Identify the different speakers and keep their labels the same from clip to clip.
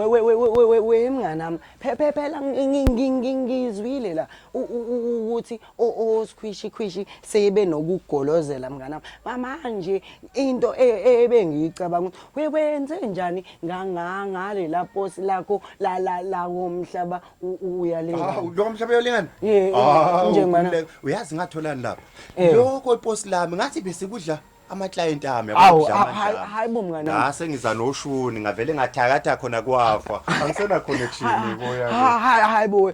Speaker 1: we mnganami phela ngizwile la ukuthi oSquishy sebe nokugolozela mnganami manje into ebengiyicabanga ukuthi wenze njani ngale la post lakho la womhlaba uyalengana
Speaker 2: lo mhlaba uyalengana
Speaker 1: njengoba
Speaker 2: uyazi ngatholani lapha lokho ipost lami ngathi besikudla ama-client ami
Speaker 1: hayibo mngani
Speaker 2: ngase ngiza noshuni ngavele ngathakatha khona kwafa angisena connection
Speaker 1: hayibo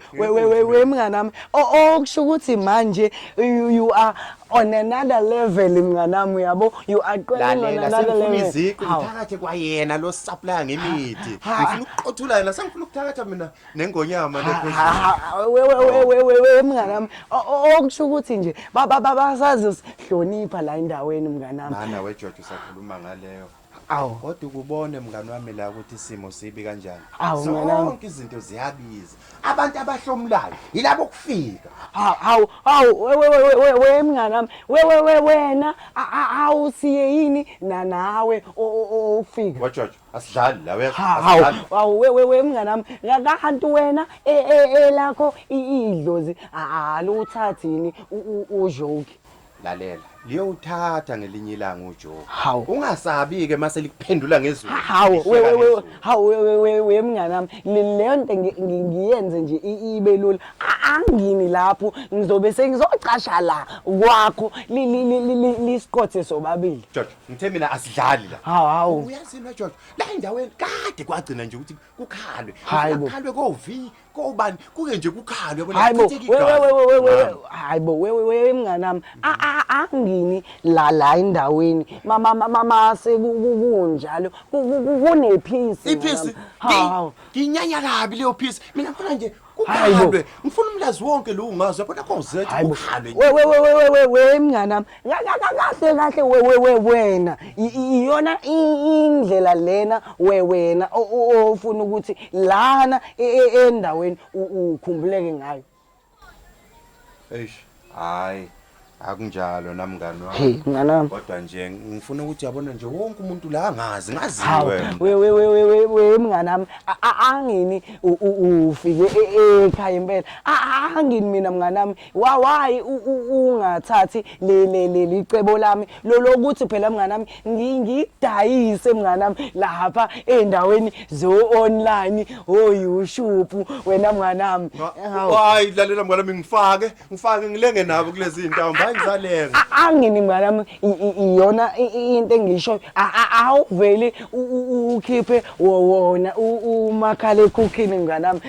Speaker 1: we mnganami okusho ukuthi manje you are on another level mnganami yabo you are going on another level
Speaker 2: ngithakathe kwayena lo supplier ngemithi ngifuna ukuqothula yena sengifuna ukuthakatha mina nengonyama
Speaker 1: we mnganami okusho ukuthi nje basazi sihlonipha la endaweni mnganami
Speaker 2: Nana weJojo usakhuluma ngaleyo.
Speaker 1: Awu.
Speaker 2: Kodwa ukubone mngani wami la ukuthi isimo sibi kanjani.
Speaker 1: Zonke
Speaker 2: izinto ziyabiza. Abantu abahlomulayo yilabo kufika.
Speaker 1: We mngani wami. Wena awusiye yini nawe ofika.
Speaker 2: WeJojo asidlali la
Speaker 1: we mngani wami. Kanti wena lakho idlozi aluthathini ujoke.
Speaker 2: Lalela liyowuthatha ngelinye ilanga uJoe ungasabi ke mase likuphendula ngezulu
Speaker 1: we mngani wami leyo nto ngiyenze nje ibe lula angini lapho ngizobe sengizocasha la kwakho lisikothe sobabili
Speaker 2: George ngithe mina asidlali la uyazi noJoe la endaweni kade kwagcina nje ukuthi kukhalwe kukhalwe kovi kobani kuke nje kukhalwe yabona
Speaker 1: hayibo we mngani wami angini la endaweni mama sekunjalo kunephisi
Speaker 2: iphisi nginyanya kabi leyo phisi mina ngifuna nje kukhalwe ngifuna umlazi wonke lo ungazi yabona konzethe kukhalwe
Speaker 1: we mngani wami kahle wena iyona indlela lena wena ofuna ukuthi lana endaweni ukhumbuleke ngayo
Speaker 2: hayi akunjalo namngani wami
Speaker 1: hey mnganami
Speaker 2: kodwa nje ngifuna ukuthi yabona nje wonke umuntu la ngaziwe
Speaker 1: we mnganami angini ufike ekhaya impela angini mina mnganami why ungathathi licebo lami lokuthi phela mnganami ngidayise mnganami lapha endaweni zo online YouTube wena mnganami
Speaker 2: hayi lalela mnganami ngifake ngilenge nabo kulezi zinto ngizalenga
Speaker 1: angini mnganami iyona into engisho awuveli ukhiphe wona umakhala ekhukhini mnganami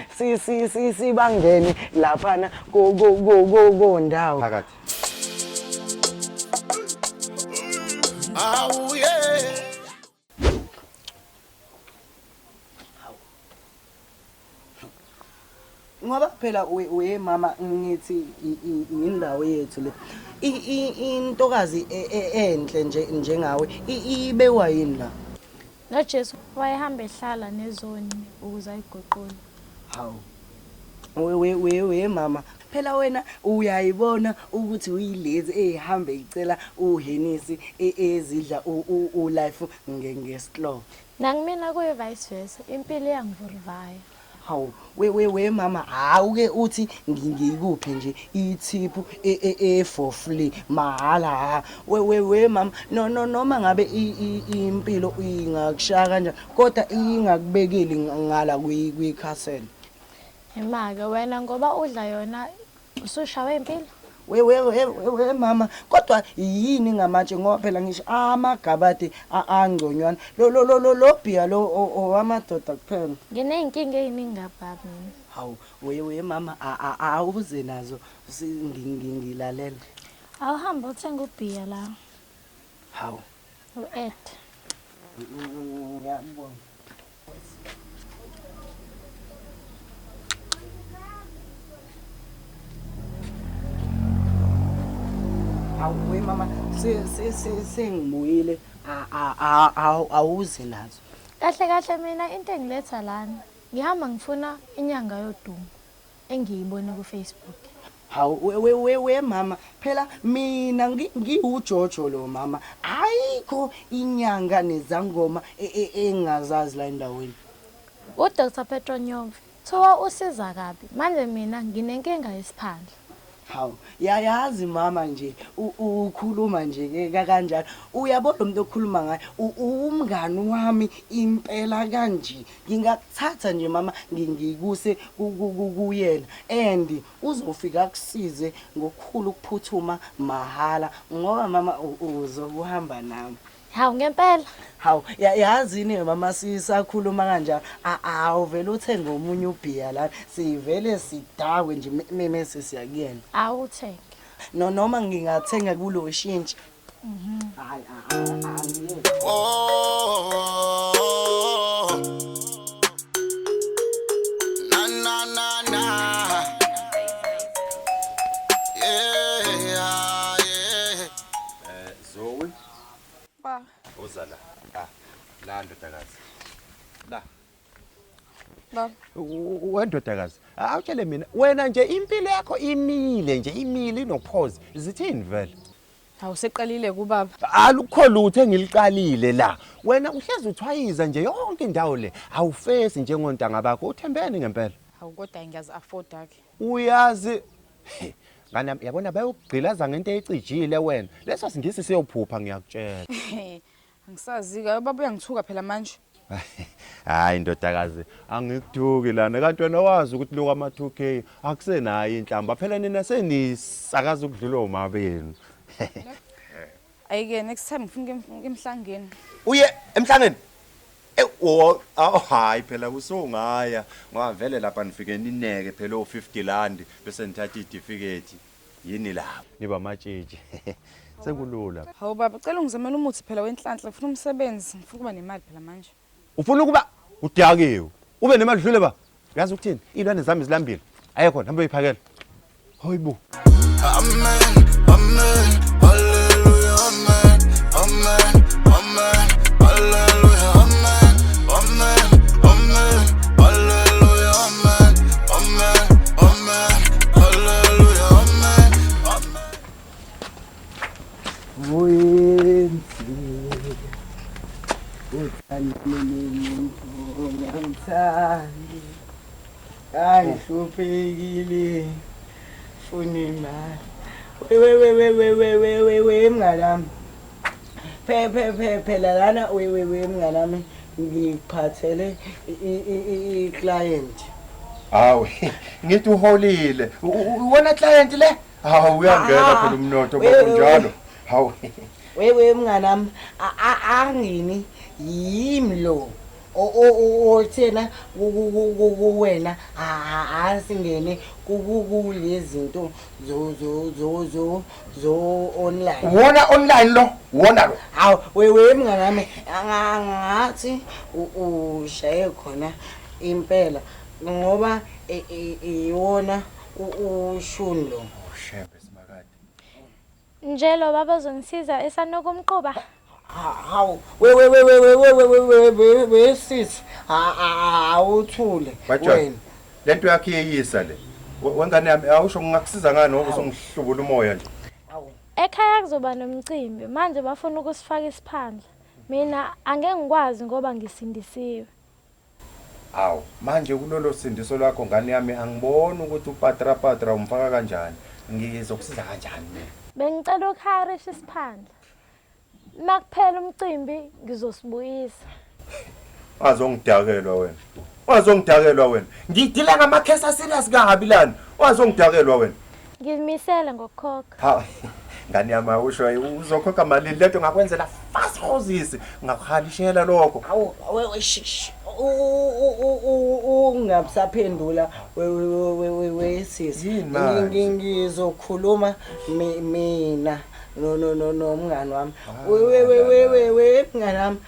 Speaker 1: sibangene laphana go ndawo
Speaker 2: phakathi
Speaker 1: ngoba phela we mama ngithi indawo yethu le intokazi enhle njengawe ibewa yini la
Speaker 3: noJesu wayehamba ehlala nezoni ukuze ayigoqole
Speaker 1: we mama phela wena uyayibona ukuthi uyilezi ehamba icela uhenisi ezidla ulife ngeslow
Speaker 3: nangimina kuye vice versa impilo yangivurivaya
Speaker 1: we mama awuke uthi ngikuphe nje ithiphu for free mahala we mama noma ngabe impilo ingakushaya kanjani kodwa ingakubekeli ngala kwikhasela
Speaker 3: emake wena ngoba udla yona usushawe impilo
Speaker 1: we mama kodwa yini ngamatshe ngoba phela ngisho amagabade angconywana lo bhiya lo owamadoda kuphela
Speaker 3: ngineyinkinga eziningi ngababa mina
Speaker 1: we mama awuze nazo ngilalela
Speaker 3: awuhamba uthenga ubhiya la uEd
Speaker 1: ngiyabona we mama sengibuyile awuze nazo
Speaker 3: kahle mina into engiletha lana ngihamba ngifuna inyanga yodumo engiyibone ku Facebook
Speaker 1: we mama phela mina ngiuJojo lo mama ayikho inyanga nezangoma engazazi la endaweni
Speaker 3: uDr Petronyovi thiwa usiza kabi manje mina nginenkinga yesiphandla.
Speaker 1: Hawu, yazi mama nje ukhuluma nje kanjalo. Uyabona umuntu okhuluma ngaye umngani wami impela kanje. Ngingakuthatha nje mama ngikuse kuyena and uzofika kusize ngokukhulu ukuphuthuma mahala ngoba mama uzokuhamba nami.
Speaker 3: Hawu ngempela.
Speaker 1: Hawu yazini mama sisakhuluma kanjalo awuvela uthenge omunye ubhiya la sivele sidakwe nje mase siyakuyena.
Speaker 3: Awuthenge.
Speaker 1: Noma ngingathenga kulo shintshi. Hayi
Speaker 2: Zoe. Ba. Uzala. La ndodakazi. La.
Speaker 4: Baba.
Speaker 2: Wendodakazi. Awutshele mina wena nje impilo yakho imile nje imile inokuphoza. Zithini vele?
Speaker 4: Awuseqalile kubaba.
Speaker 2: Alukho lutho engiliqalile la. Wena uhlezi uthwayiza nje yonke indawo le. Awufesi njengontanga bakho uthembeni ngempela.
Speaker 4: Hawu kodwa ngiyazi afford ake.
Speaker 2: Uyazi ngana yabona bayogqilaza ngento ecijile wena. Leso singisi siyophupha ngiyakutshela.
Speaker 4: Angisazi ke baba uyangithuka phela manje.
Speaker 2: Hayi ndodakazi angikuthuki lana kanti wena wazi ukuthi lo kwama 2K akusenayo inhlamba phela nina senisakaza ukudlula omabeni.
Speaker 4: Ayike next time ngifuna emhlangeni.
Speaker 2: Uye emhlangeni. Hayi phela kusungaya ngoba vele lapha nifike nineke phela o50 rand bese nithatha idificate yini lapho niba matshiji. Sekulula.
Speaker 4: Hawu baba cela ungizamela umuthi phela wenhlanhla ngifuna umsebenzi ngifuna kuba nemali phela manje.
Speaker 2: Ufuna ukuba udakiwe ube nemali dlule ba yazi ukuthini ilwane zami zilambile ayekho hamba uyiphakela hoyibo.
Speaker 5: Amen amen hallelujah amen amen amen hallelujah amen amen amen hallelujah amen amen amen hallelujah amen
Speaker 1: Wenzi uthandi ngithandi angihluphekile funa imali we mngalami phela lana we mngalami ngiphathele i-client.
Speaker 2: Hawu ngithi uholile wona client le hawu uyangena phela umnotho ngokunjalo hawu
Speaker 1: we mnganami angini yimlo othena kuwena asingene kulezinto zo online.
Speaker 2: wona online lo wona lo
Speaker 1: Hawu we mnganami ngathi ushaye khona impela ngoba iwona ushundo.
Speaker 2: shebe simakade
Speaker 3: Njelo baba uzongisiza esanokumqoba.
Speaker 1: Hawu we sis awuthule
Speaker 2: wena lento yakhe iyisa le wengane yami awusho ngingakusiza ngani ngoba usongihlubula umoya nje.
Speaker 3: Ekhaya kuzoba nomcimbi manje bafuna ukusifaka isiphandla. Mina angeke ngikwazi ngoba ngisindisiwe.
Speaker 2: Awu manje kulolo sindiso lakho ngane yami angiboni ukuthi upatra umfaka kanjani ngizokusiza kanjani mina.
Speaker 3: Bengicela ukharisha isiphandla. Nakuphela umcimbi ngizosibuyisa.
Speaker 2: Wazongidakelwa wena ngidila ngamakhesi serious kabi lana wazongidakelwa wena.
Speaker 3: Ngizimisele ngokukhokha.
Speaker 2: Ha ngani yami usho uzokhokha mali lento ngakwenzela fast houses ngakuhalishela lokho.
Speaker 1: Hawu ungabusaphendula we sis ngizokhuluma mina no mngani wami we mngani wami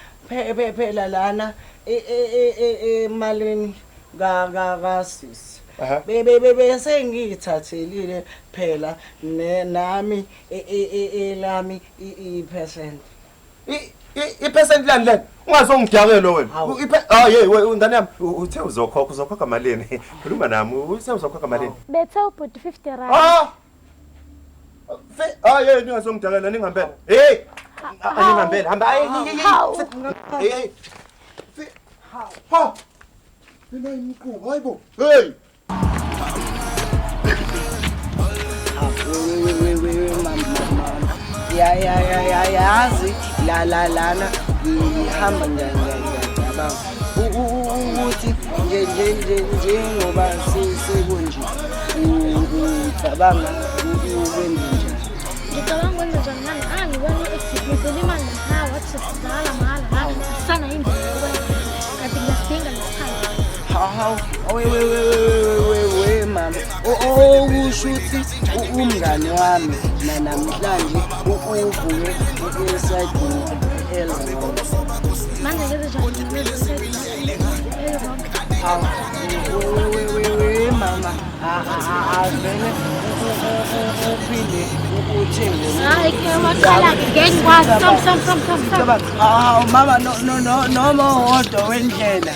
Speaker 1: phela lana emalini kasis bese ngithathelile phela nami elami i-percent.
Speaker 2: I-percent lani lena ungazongidakelwa wena ngane yami uthe uzokhokha malini khuluma nami uthe uzokhokha malini
Speaker 3: Bethe ubhuti 50 rand.
Speaker 2: Ningazongidakela ningambela ningambela hamba Mina imqubo hayibo. Hey.
Speaker 1: Mama. Yazi lana ngihamba ngiyabanga. Ukuthi nje ngoba sekunje. Ucabanga ukwenza njani?
Speaker 3: Ngicabanga ukwenza njani manje? Angibona execute imali la wathi sizala mahala sana indlela yokwenza. Kanti ngiyasidinga lesikhathi.
Speaker 1: Hawu we mama okusho ukuthi umngane wami namhlanje uvuke esayidini elizwe
Speaker 3: Manje ngenze
Speaker 1: we mama avele uphinde uthenge
Speaker 3: hayi ke wakhala ngeke ngikwazi some
Speaker 1: hawu mama noma hodwa wendlela